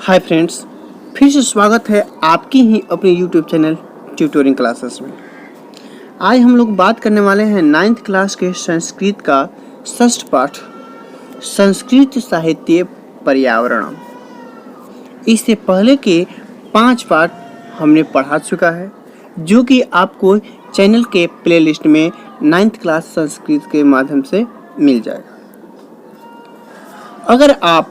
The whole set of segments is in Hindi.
हाय फ्रेंड्स, फिर से स्वागत है आपकी ही अपने यूट्यूब चैनल ट्यूटोरिंग क्लासेस में। आज हम लोग बात करने वाले हैं 9th क्लास के संस्कृत का षष्ठ पाठ संस्कृत साहित्य पर्यावरण। इससे पहले के 5 पाठ हमने पढ़ा चुका है, जो कि आपको चैनल के प्लेलिस्ट में 9th क्लास संस्कृत के माध्यम से मिल जाएगा। अगर आप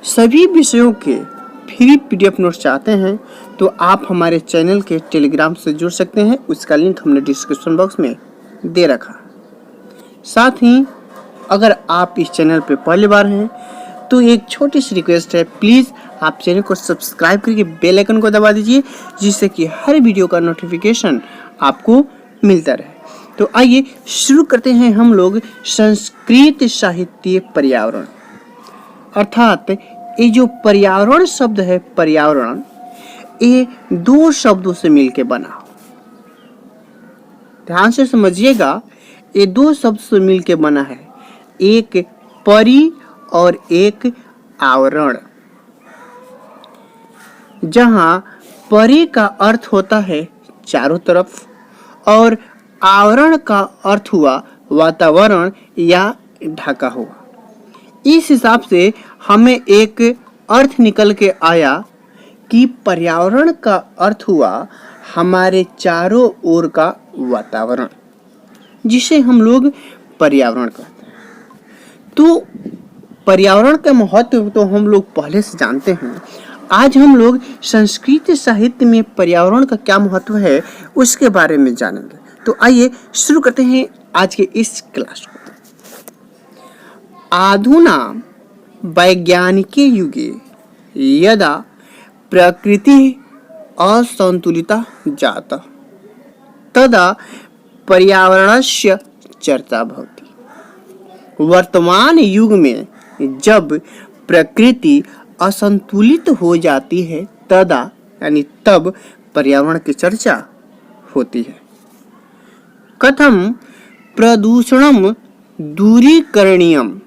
सभी विषयों के फ्री पीडीएफ नोट्स चाहते हैं तो आप हमारे चैनल के टेलीग्राम से जुड़ सकते हैं। उसका लिंक हमने डिस्क्रिप्शन बॉक्स में दे रखा। साथ ही अगर आप इस चैनल पे पहली बार हैं तो एक छोटी सी रिक्वेस्ट है, प्लीज़ आप चैनल को सब्सक्राइब करके बेल आइकन को दबा दीजिए, जिससे कि हर वीडियो का नोटिफिकेशन आपको मिलता रहे। तो आइए शुरू करते हैं हम लोग संस्कृत साहित्य पर्यावरण। अर्थात ये जो पर्यावरण शब्द है, पर्यावरण, ये 2 शब्दों से मिलके बना। ध्यान से समझिएगा, ये 2 शब्द से मिलके बना है, एक परि और एक आवरण। जहां परि का अर्थ होता है चारों तरफ और आवरण का अर्थ हुआ वातावरण या ढका हुआ। इस हिसाब से हमें एक अर्थ निकल के आया कि पर्यावरण का अर्थ हुआ हमारे चारों ओर का वातावरण, जिसे हम लोग पर्यावरण कहते हैं। तो पर्यावरण का महत्व तो हम लोग पहले से जानते हैं। आज हम लोग संस्कृत साहित्य में पर्यावरण का क्या महत्व है उसके बारे में जानेंगे। तो आइए शुरू करते हैं आज के इस क्लास को। आधुना वैज्ञानिके युगे यदा प्रकृति असंतुलिता जाता तदा पर्यावरणस्य चर्चा भवति। वर्तमान युग में जब प्रकृति असंतुलित हो जाती है तदा यानी तब पर्यावरण की चर्चा होती है। कथम प्रदूषणम दूरीकरणीयम,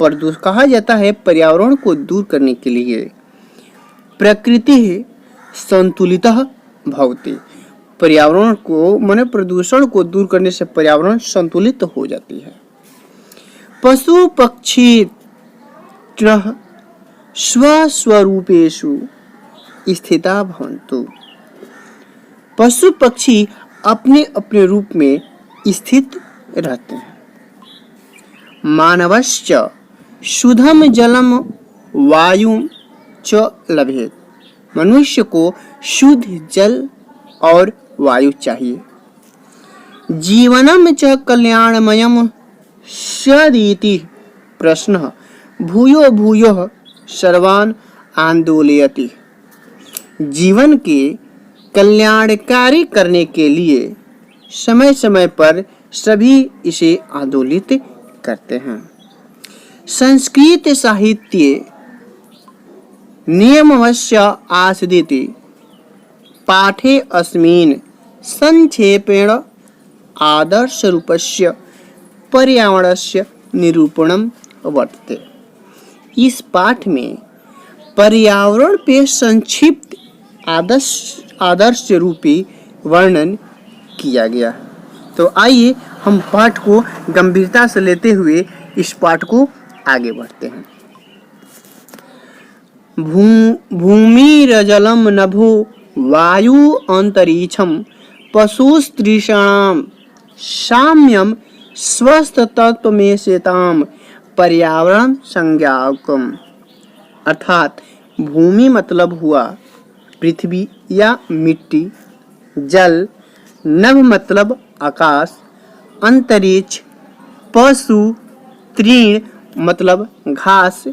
कहा जाता है पर्यावरण को दूर करने के लिए प्रकृति संतुलितः भवति। पर्यावरण को माने प्रदूषण को दूर करने से पर्यावरण संतुलित हो जाती है। पशु पक्षी स्वस्वरूपेषु स्थिता भवन्तु। पशु पक्षी अपने अपने रूप में स्थित रहते हैं। मानवश्च शुद्धम जलम वायु च लभेत। मनुष्य को शुद्ध जल और वायु चाहिए। जीवनम च कल्याणमयम स्यादिति प्रश्नः भूयो भूयो सर्वान् आंदोलयति। जीवन के कल्याणकारी करने के लिए समय समय पर सभी इसे आंदोलित करते हैं। संस्कृत साहित्य नियमवश्य आसीदिति पाठे अस्मिन् संक्षेपेण आदर्श रूपस्य पर्यावरणस्य निरूपणम वर्तते। इस पाठ में पर्यावरण पे संक्षिप्त आदर्श रूपी वर्णन किया गया है। तो आइए हम पाठ को गंभीरता से लेते हुए इस पाठ को आगे बढ़ते हैं। भूमिरजलम नभो वायु अंतरिक्षम पशुस्त्रीषाणाम साम्यम स्वस्थ तत्व में शेताम पर्यावरण संज्ञाकम। अर्थात भूमि मतलब हुआ पृथ्वी या मिट्टी, जल, नभ मतलब आकाश, अंतरिक्ष, पशु, तृण मतलब घास,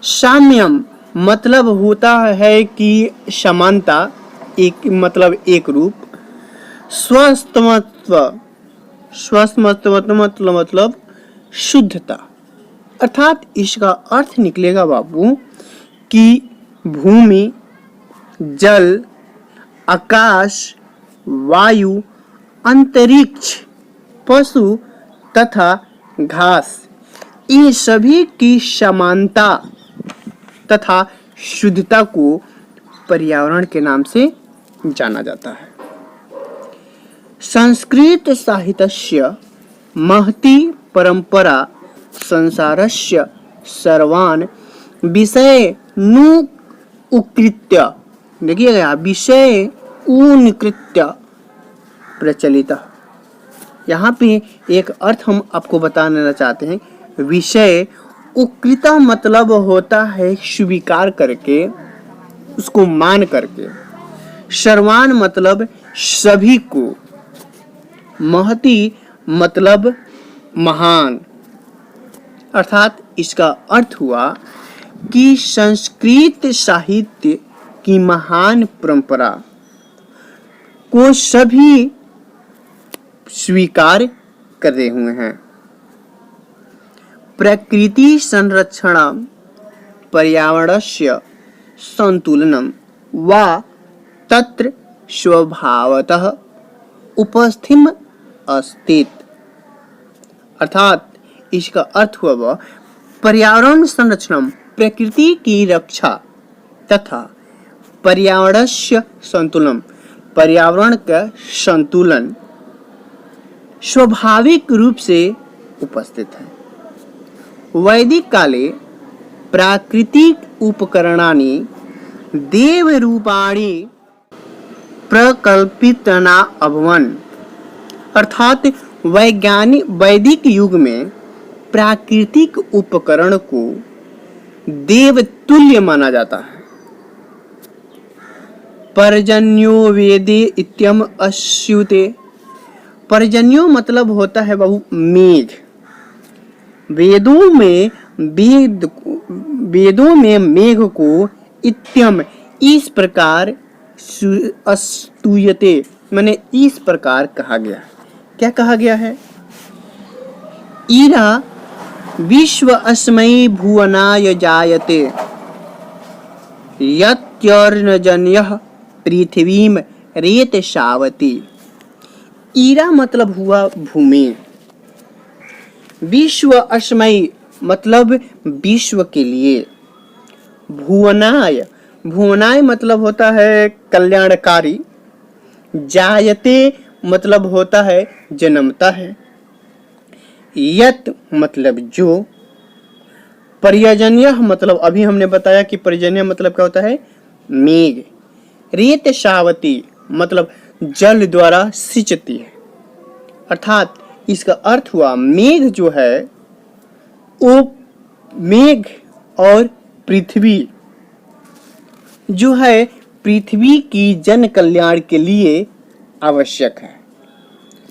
साम्यम मतलब होता है कि समानता, एक मतलब एक रूप, स्वस्थमत्व मतलब शुद्धता। अर्थात इसका अर्थ निकलेगा बाबू कि भूमि, जल, आकाश, वायु, अंतरिक्ष, पशु तथा घास, इन सभी की समानता तथा शुद्धता को पर्यावरण के नाम से जाना जाता है। संस्कृत साहित्यस्य महती परंपरा संसारस्य सर्वान् विषयान् उक्कृत्य, देखिएगा, विषय उन्कृत्य प्रचलित। यहाँ पे एक अर्थ हम आपको बताना चाहते हैं। विषय उक्कृता मतलब होता है स्वीकार करके, उसको मान करके। सर्वान मतलब सभी को। महती मतलब महान। अर्थात इसका अर्थ हुआ कि संस्कृत साहित्य की महान परंपरा को सभी स्वीकार कर रहे हुए हैं। प्रकृति संरक्षण पर्यावरणस्य संतुलनम वा तत्र स्वभावतः उपस्थितम् अस्ति। अर्थात इसका अर्थ हुआ पर्यावरण संरक्षण, प्रकृति की रक्षा, तथा पर्यावरणस्य संतुलन, पर्यावरण का संतुलन स्वाभाविक रूप से उपस्थित है। वैदिक काले प्राकृतिक उपकरणानि देवरूपाणि प्रकल्पितना अभवन्। अर्थात वैदिक युग में प्राकृतिक उपकरण को देवतुल्य माना जाता है। पर्जन्यो वेदे इत्यम अश्युते। पर्जन्यो मतलब होता है बहु मेघ। वेदों में मेघ को इत्यम इस प्रकार अस्तूयते, माने इस प्रकार कहा गया। क्या कहा गया है? ईरा विश्व अस्मै भुवनाय जायते यत्यर्णजन्यः पृथ्वीम रेत शावति। ईरा मतलब हुआ भूमि। विश्व अस्मै मतलब विश्व के लिए। भुवनाय, भुवनाय मतलब होता है कल्याणकारी। जायते मतलब होता है जन्मता है। यत मतलब जो। पर्यजन्य मतलब अभी हमने बताया कि पर्यजन्य मतलब क्या होता है? मेघ। रेत शावती मतलब जल द्वारा सिंचती है। अर्थात इसका अर्थ हुआ मेघ जो है वो मेघ और पृथ्वी जो है पृथ्वी की जन कल्याण के लिए आवश्यक है।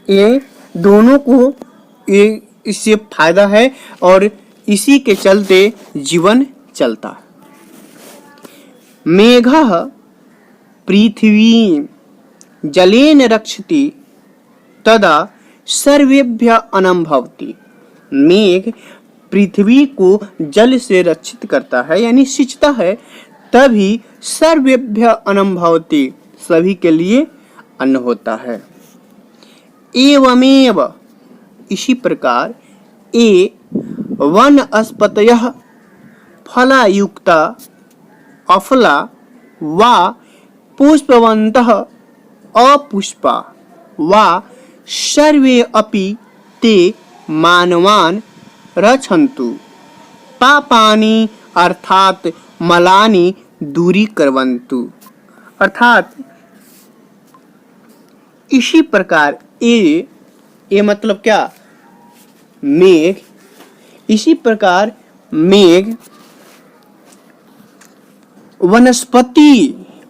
ये दोनों को ये इससे फायदा है और इसी के चलते जीवन चलता है। मेघः पृथ्वी जलेन रक्षति तदा सर्वेभ्यः अन्नं भवति। मेघ पृथ्वी को जल से रक्षित करता है यानी सिंचता है, तभी सर्वेभ्यः अन्नं भवति, सभी के लिए अन्न होता है। एवमेव इसी प्रकार ये वनस्पतयः फलायुक्ता अफला वा पुष्पवन्तः अपुष्पा वा सर्वे अपि ते मानवान् रक्षन्तु पापानि अर्थात मलानि दूरीकुर्वन्तु। अर्थात इसी प्रकार ये मतलब क्या? मेघ। इसी प्रकार मेघ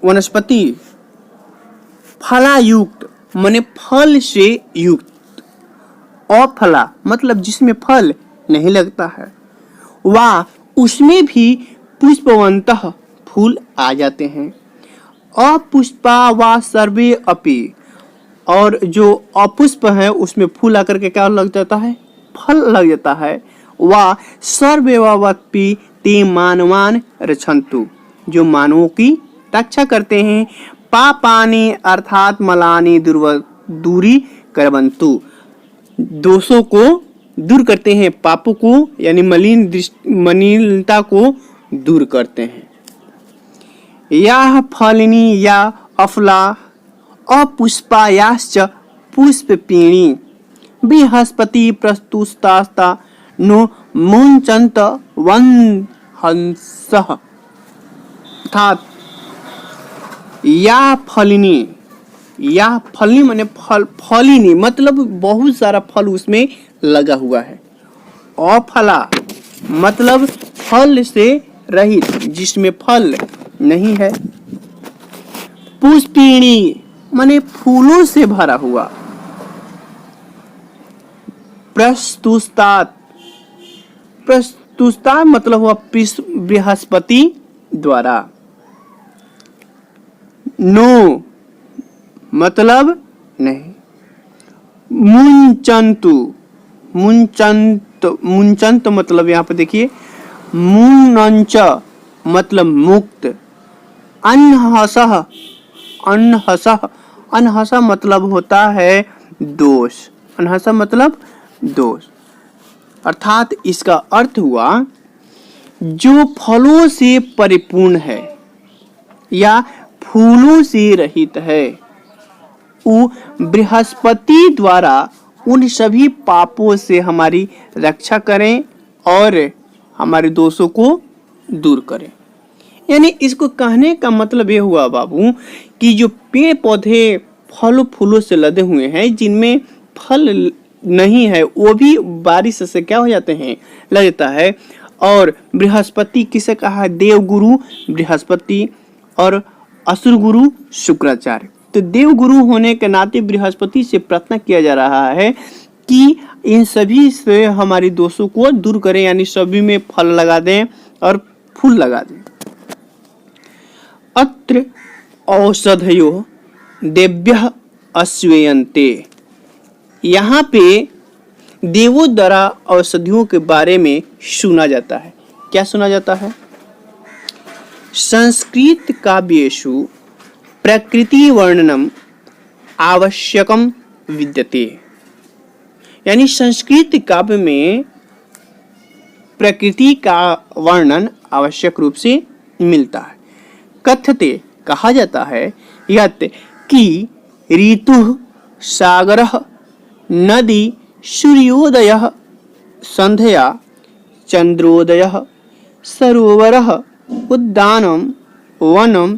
वनस्पति फलायुक्त माने फल से युक्त, अफला मतलब जिसमें फल नहीं लगता है, वा उसमें भी पुष्पवन्तः फूल आ जाते हैं, अपुष्पा वा सर्वे अपि और जो अपुष्प है उसमें फूल आकर के क्या लग जाता है? फल लग जाता है। वा सर्वेवपि ते मानवान् रक्षन्तु, जो मानवों की रक्षा करते हैं। पापानि अर्थात मलानि दूरी करवन्तु, दोषों को दूर करते हैं, पापों को यानी मलिनता को दूर करते हैं। याः फलिनी या अफला अपुष्पायाश्च पुष्पपिणी बृहस्पति प्रस्तुस्तास्ता नो मुञ्चन्त वन्हंसः। अर्थात या फलिनी माने फलिनी मतलब बहुत सारा फल उसमें लगा हुआ है। अफला मतलब फल से रहित, जिसमें फल नहीं है। पुष्पिणी माने फूलों से भरा हुआ। प्रस्तुस्तात मतलब हुआ बृहस्पति द्वारा। नो मतलब नहीं। मुंचंत मतलब यहाँ पे देखिए, मुनंच मतलब मुक्त। अनहसा मतलब होता है दोष। अनहसा मतलब दोष। अर्थात इसका अर्थ हुआ जो फलों से परिपूर्ण है या फूलों से रहित है, वो बृहस्पति द्वारा उन सभी पापों से हमारी रक्षा करें और हमारे दोषों को दूर करें। यानी इसको कहने का मतलब ये हुआ बाबू कि जो पेड़ पौधे फल फूलों से लदे हुए हैं, जिनमें फल नहीं है, वो भी बारिश से क्या हो जाते हैं, लगता है। और बृहस्पति किसे कहा है? देवगुरु बृहस्पति और असुर गुरु शुक्राचार्य। तो देवगुरु होने के नाते बृहस्पति से प्रार्थना किया जा रहा है कि इन सभी से हमारी दोषों को दूर करें, यानी सभी में फल लगा दें और फूल लगा दें। अत्र औषधयो देव्यः अश्वेयन्ते। यहाँ पे देवों द्वारा औषधियों के बारे में सुना जाता है। क्या सुना जाता है? संस्कृत काव्येषु प्रकृति वर्णनम आवश्यकम विद्यते। यानी संस्कृत काव्य में प्रकृति का वर्णन आवश्यक रूप से मिलता है। कथ्यते कहा जाता है यत् कि ऋतु सागरः नदी सूर्योदयः संध्या चंद्रोदयः सरोवरः उद्यानम वनम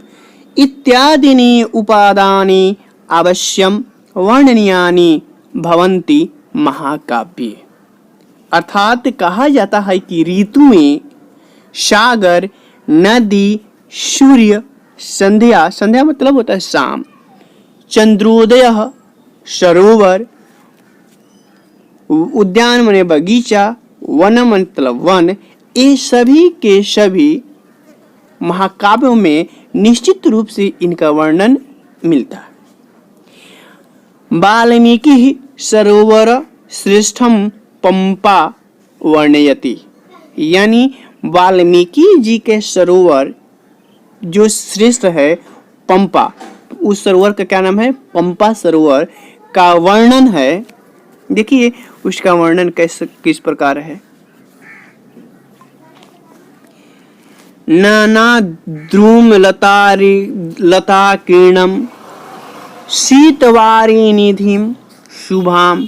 इत्यादीनि उपादानि अवश्यम वर्णनीयानि भवन्ति महाकाव्ये। अर्थात कहा जाता है कि ऋतु में सागर, नदी, सूर्य, संध्या मतलब होता है शाम, चंद्रोदय, सरोवर, उद्यान माने बगीचा, वन मतलब वन, ये सभी के सभी महाकाव्यों में निश्चित रूप से इनका वर्णन मिलता है। वाल्मीकि सरोवर श्रेष्ठम पंपा वर्णयति। यानी वाल्मीकि जी के सरोवर जो श्रेष्ठ है पंपा, उस सरोवर का क्या नाम है? पंपा सरोवर का वर्णन है। देखिए उसका वर्णन किस प्रकार है। नाना द्रुम लता किरणम शीतवारी निधिम शुभाम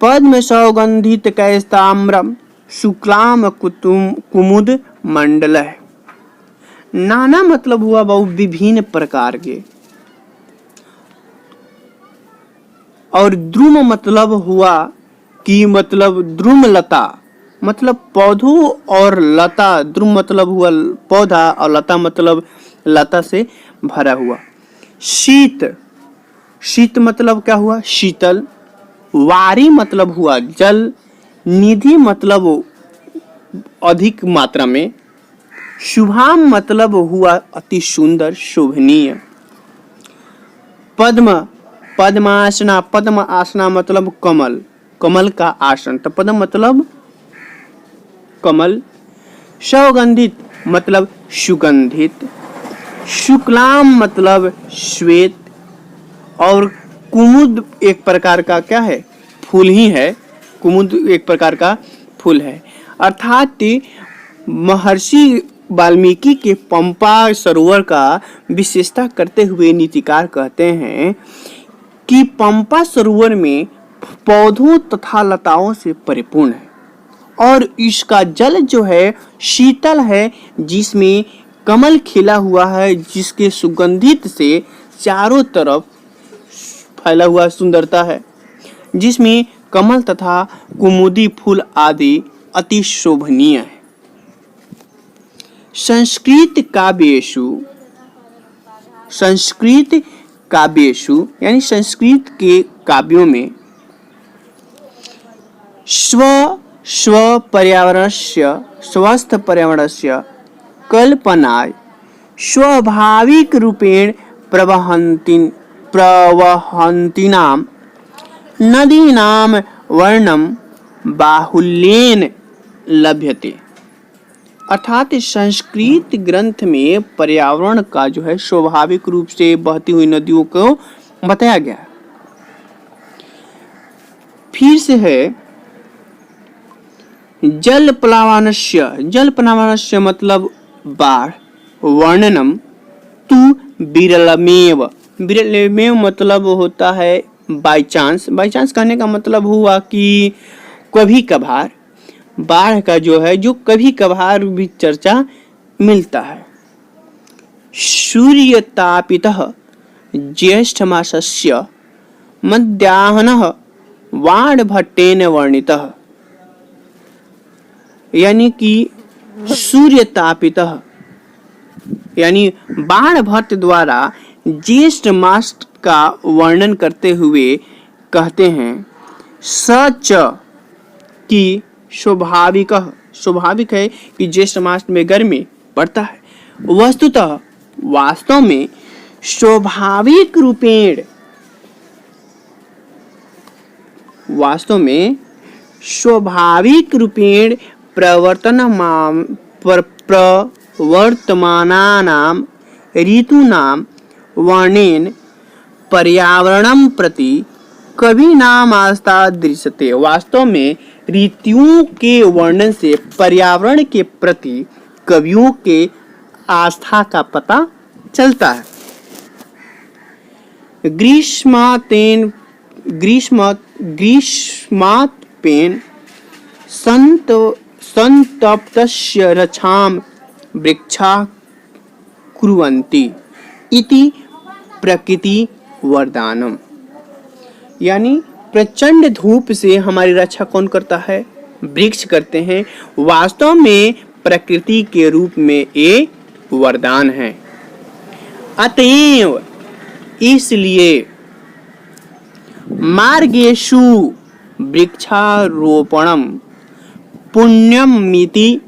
पद्म सौगंधित कैस्ताम्रम शुक्लाम कुमुद मंडल है। नाना मतलब हुआ बहु विभिन्न प्रकार के, और द्रुम मतलब हुआ कि मतलब द्रुम लता मतलब पौधों और लता, द्रुम मतलब हुआ पौधा और लता मतलब लता से भरा हुआ। शीत मतलब क्या हुआ? शीतल। वारी मतलब हुआ जल। निधि मतलब अधिक मात्रा में। शुभाम मतलब हुआ अति सुंदर, शोभनीय। पद्मासना मतलब कमल, कमल का आसन, तो पद्म मतलब कमल। सौगंधित मतलब सुगंधित। शुक्लाम मतलब श्वेत। और कुमुद एक प्रकार का क्या है? फूल ही है। कुमुद एक प्रकार का फूल है। अर्थात महर्षि वाल्मीकि के पंपा सरोवर का विशेषता करते हुए नीतिकार कहते हैं कि पंपा सरोवर में पौधों तथा लताओं से परिपूर्ण है और इसका जल जो है शीतल है, जिसमें कमल खिला हुआ है, जिसके सुगंधित से चारों तरफ फैला हुआ सुंदरता है, जिसमें कमल तथा कुमुदी फूल आदि अति शोभनीय है। संस्कृत काव्येषु यानी संस्कृत के काव्यों में स्वस्थ पर्यावरणस्य कल्पनाय स्वाभाविक रूपेण प्रवहन्तीनां नदीनां वर्णन बाहुल्येन लभ्यते। अर्थात संस्कृत ग्रंथ में पर्यावरण का जो है स्वाभाविक रूप से बहती हुई नदियों को बताया गया। फिर से है जलप्लावनस्य मतलब बाढ़, वर्णनम तु विरलमेव मतलब होता है बाई चांस कहने का मतलब हुआ कि कभी कभार बाढ़ का जो है जो कभी कभार भी चर्चा मिलता है। सूर्यतापितः ज्येष्ठ मासस्य मध्याह्नः वाणभट्टेन वर्णितः, यानी कि सूर्यतापितः यानी बाणभट्ट द्वारा ज्येष्ठ मास का वर्णन करते हुए कहते हैं सच कि स्वाभाविक है कि ज्येष्ठ मास में गर्मी पड़ता है। वस्तुतः वास्तव में स्वाभाविक रूपेण प्रवर्तमानानां ऋतूनां वर्णेन पर्यावरणं प्रति कवीनाम् आस्था दृश्यते। वास्तव में ऋतुओं के वर्णन से पर्यावरण के प्रति कवियों के आस्था का पता चलता है। ग्रीष्मात्पेन संतप्तस्य रक्षां वृक्षा कुर्वन्ति इति प्रकृति वरदानम, यानी प्रचंड धूप से हमारी रक्षा कौन करता है? वृक्ष करते हैं। वास्तव में प्रकृति के रूप में ये वरदान है। अतएव इसलिए मार्गेषु वृक्षारोपणम पुण्यमिति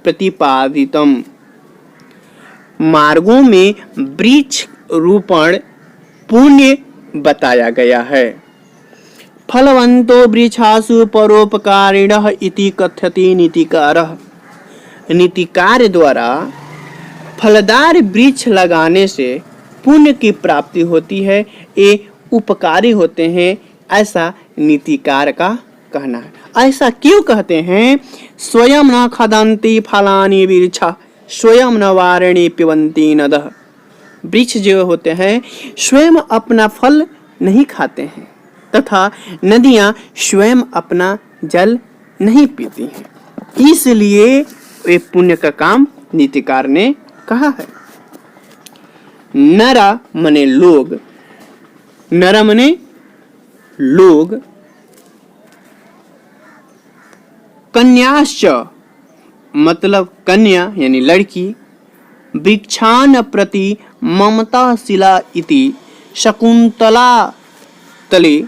प्रतिपादितम, मार्गों में वृक्ष रोपण पुण्य बताया गया है। फलवंतो वृक्षासु परोपकारिणः इति कथ्यते नीतिकारः, नीतिकार द्वारा फलदार वृक्ष लगाने से पुण्य की प्राप्ति होती है, ये उपकारी होते हैं, ऐसा नीतिकार का कहना है। ऐसा क्यों कहते हैं? स्वयं न खादन्ति फलानि वृक्षा स्वयं न वारिणि पिबन्ति नदः, वृक्ष जो होते हैं स्वयं अपना फल नहीं खाते हैं तथा नदियां स्वयं अपना जल नहीं पीती हैं, इसलिए ये पुण्य का काम नीतिकार ने कहा है। नरा मने लोग, नरा मने लोग, कन्याश्च मतलब कन्या यानी लड़की, वृक्षान प्रति ममताशिला इति शकुंतला तले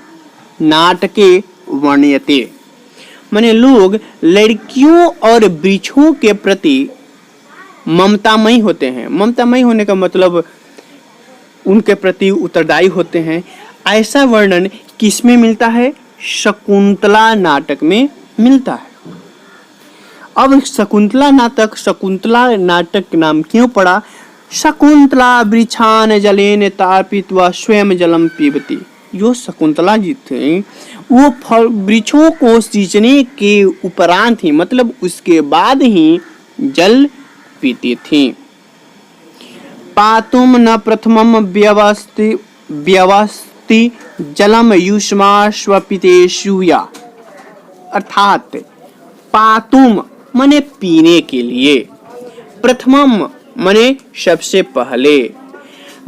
नाटके वर्ण्यते, माने लोग लड़कियों और वृक्षों के प्रति ममतामयी होते हैं। ममतामयी होने का मतलब उनके प्रति उत्तरदायी होते हैं। ऐसा वर्णन किसमें मिलता है? शकुंतला नाटक में मिलता है। अब शकुंतला नाटक नाम क्यों पड़ा? शकुंतला वृक्षान जलेन तापित्वा स्वयं जलम पीबती। जो शकुंतला जी थे वो फल वृक्षों को सींचने के उपरांत ही मतलब उसके बाद ही जल पीती थी। पातुम न प्रथमम व्यवस्थि जलम युष्माश्वपितेषु। अर्थात पातुम माने पीने के लिए, प्रथमम माने सबसे पहले,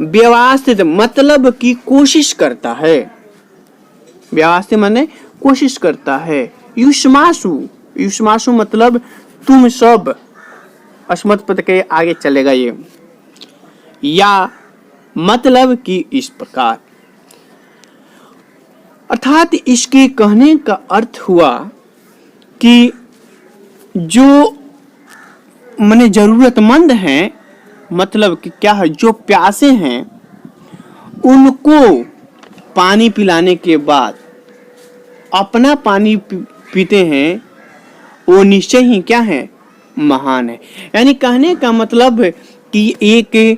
व्यवस्थित मतलब की कोशिश करता है, व्यवस्थित माने कोशिश करता है, युष्मासु, युष्मासु मतलब तुम सब, अस्मत् पद के आगे चलेगा ये, या मतलब कि इस प्रकार। अर्थात इसके कहने का अर्थ हुआ कि जो माने जरूरतमंद हैं, मतलब कि क्या है, जो प्यासे हैं उनको पानी पिलाने के बाद अपना पानी पीते हैं, वो निश्चय ही क्या है, महान है। यानी कहने का मतलब कि एक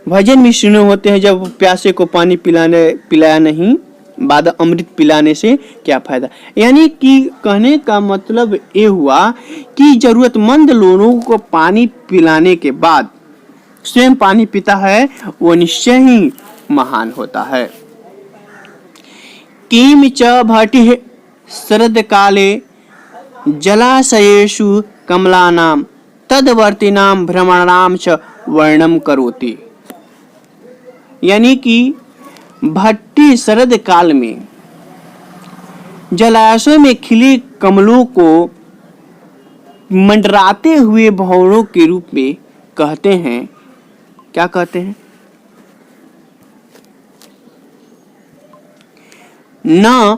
भजन में सुने होते हैं, जब प्यासे को पानी पिलाया नहीं, बाद अमृत पिलाने से क्या फायदा। यानी कि कहने का मतलब ये हुआ कि जरूरतमंद लोगों को पानी पिलाने के बाद स्वयं पानी पीता है, वो निश्चय ही महान होता है। किम च भटिः शरद काले जलाशयेषु कमलानां तदवर्तीनां भ्रमणानां च वर्णनं करोति। यानी कि भट्टी शरद काल में जलाशय में खिले कमलों को मंडराते हुए भंवरों के रूप में कहते हैं। क्या कहते हैं? न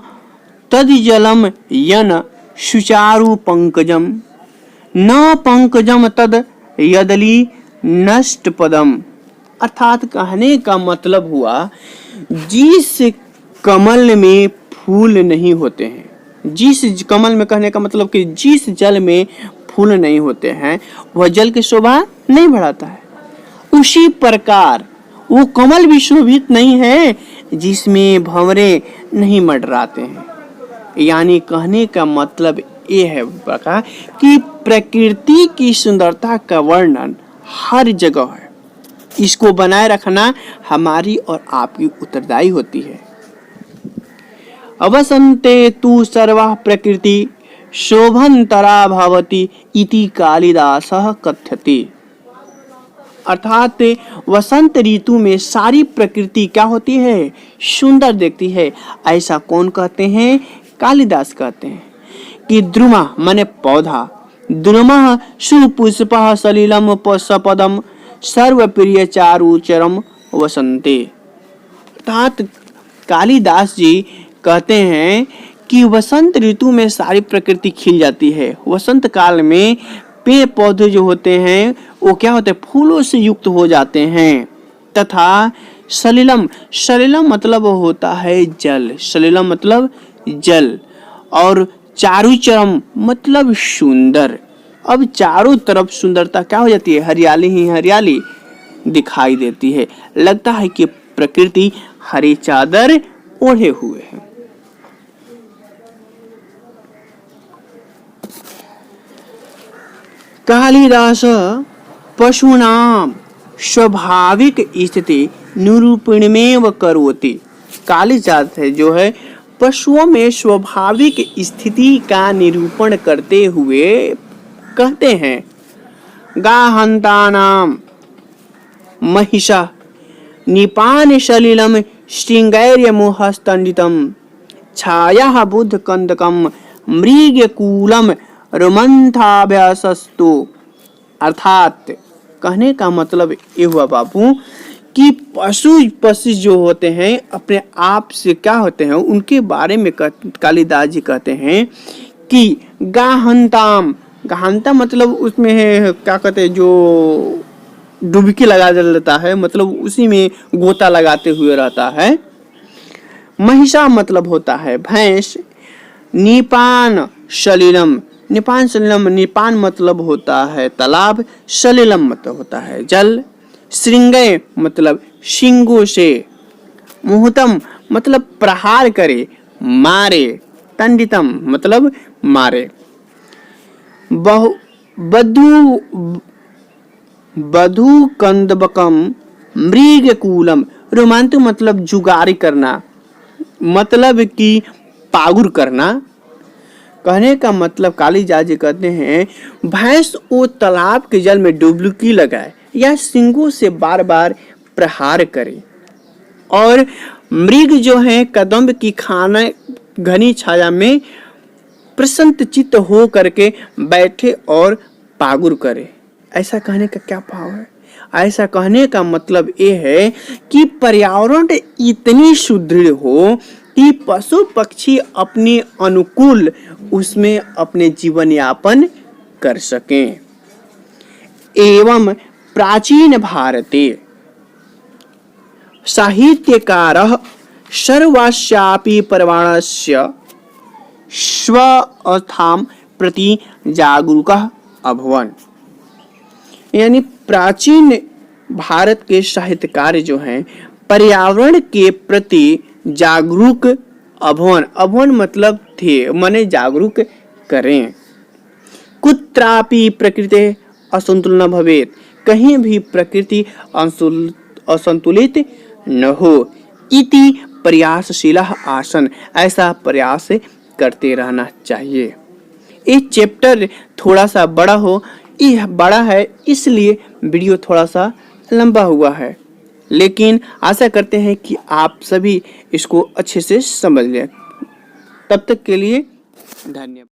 तद जलम यन सुचारु पंकजम, न पंकजम तद यदली नष्ट पदम। अर्थात कहने का मतलब हुआ, जिस कमल में फूल नहीं होते हैं, जिस कमल में, कहने का मतलब कि जिस जल में फूल नहीं होते हैं, वह जल की शोभा नहीं बढ़ाता है। उसी प्रकार वो कमल भी शोभित नहीं है जिसमें भंवरे नहीं मंडराते हैं। यानी कहने का मतलब ये है कि प्रकृति की सुंदरता का वर्णन हर जगह है, इसको बनाए रखना हमारी और आपकी उत्तरदायी होती है। अवसन्ते तु सर्वा प्रकृति शोभन्तरा भवति इति कालिदासः कथ्यति। अर्थात वसंत ऋतु में सारी प्रकृति क्या होती है, सुंदर देखती है। ऐसा कौन कहते हैं? कालिदास कहते हैं कि द्रुमा माने पौधा, द्रुमः सुपुष्पः सलिलम सपदम सर्वप्रिय चारुचरम वसंते। अर्थात कालिदास जी कहते हैं कि वसंत ऋतु में सारी प्रकृति खिल जाती है। वसंत काल में पेड़ पौधे जो होते हैं वो क्या होते हैं, फूलों से युक्त हो जाते हैं। तथा सलिलम, सलिलम मतलब होता है जल, सलिलम मतलब जल, और चारुचरम मतलब सुंदर। अब चारों तरफ सुंदरता क्या हो जाती है, हरियाली ही हरियाली दिखाई देती है। लगता है कि प्रकृति हरी चादर ओढ़े हुए है। कालिदास पशूनां स्वाभाविक स्थिति निरूपणमेव करोति। कालिदास है जो है पशुओं में स्वाभाविक स्थिति का निरूपण करते हुए कहते हैं, गाहंतानाम महिषा निपान सलिलम श्रृंगैर्य मोहस्तंडितम छाया बुद्ध कंदकम मृगकूलम रोमंथाभ्यासस्तु। अर्थात कहने का मतलब ये हुआ बाबू कि पशु जो होते हैं अपने आप से क्या होते हैं, उनके बारे में कालिदास जी कहते हैं कि गाहंताम, गहनता मतलब उसमें है क्या कहते हैं, जो डुबकी लगा देता है, मतलब उसी में गोता लगाते हुए रहता है। महिषा मतलब होता है भैंस। निपान सलिलम, निपान सलिलम, निपान मतलब होता है तालाब, सलिलम मतलब होता है जल। श्रृंगय मतलब शिंगों से, मुहतम मतलब प्रहार करे, मारे, तंडितम मतलब मारे। बधु कंदबकम मृगकूलम। रोमांतु मतलब जुगारी करना, मतलब कि पागुर करना। कहने का मतलब कालिदास जी कहते हैं भैंस वो तालाब के जल में डुबकी लगाए या सींगों से बार बार प्रहार करे, और मृग जो है कदम्ब की खाना घनी छाया में प्रसन्न चित्त हो करके बैठे और पागुर करे। ऐसा कहने का क्या भाव है? ऐसा कहने का मतलब ये है कि पर्यावरण इतनी सुदृढ़ हो कि पशु पक्षी अपने अनुकूल उसमें अपने जीवन यापन कर सकें। एवं प्राचीन भारते साहित्यकारः सर्वस्यापि पर्यावरणस्य स्वास्थ्यां प्रति जागरूकः अभवन्। यानी प्राचीन भारत के साहित्यकार जो हैं पर्यावरण के प्रति जागरूक अभवन, अभवन मतलब थे, माने जागरूक करें। कुत्रापि प्रकृति असंतुलन भवेत्, कहीं भी प्रकृति असंतुलित न हो, इति प्रयासशीलः आसन, ऐसा प्रयास करते रहना चाहिए। ये चैप्टर थोड़ा सा बड़ा हो, यह बड़ा है इसलिए वीडियो थोड़ा सा लंबा हुआ है, लेकिन आशा करते हैं कि आप सभी इसको अच्छे से समझ लें। तब तक के लिए धन्यवाद।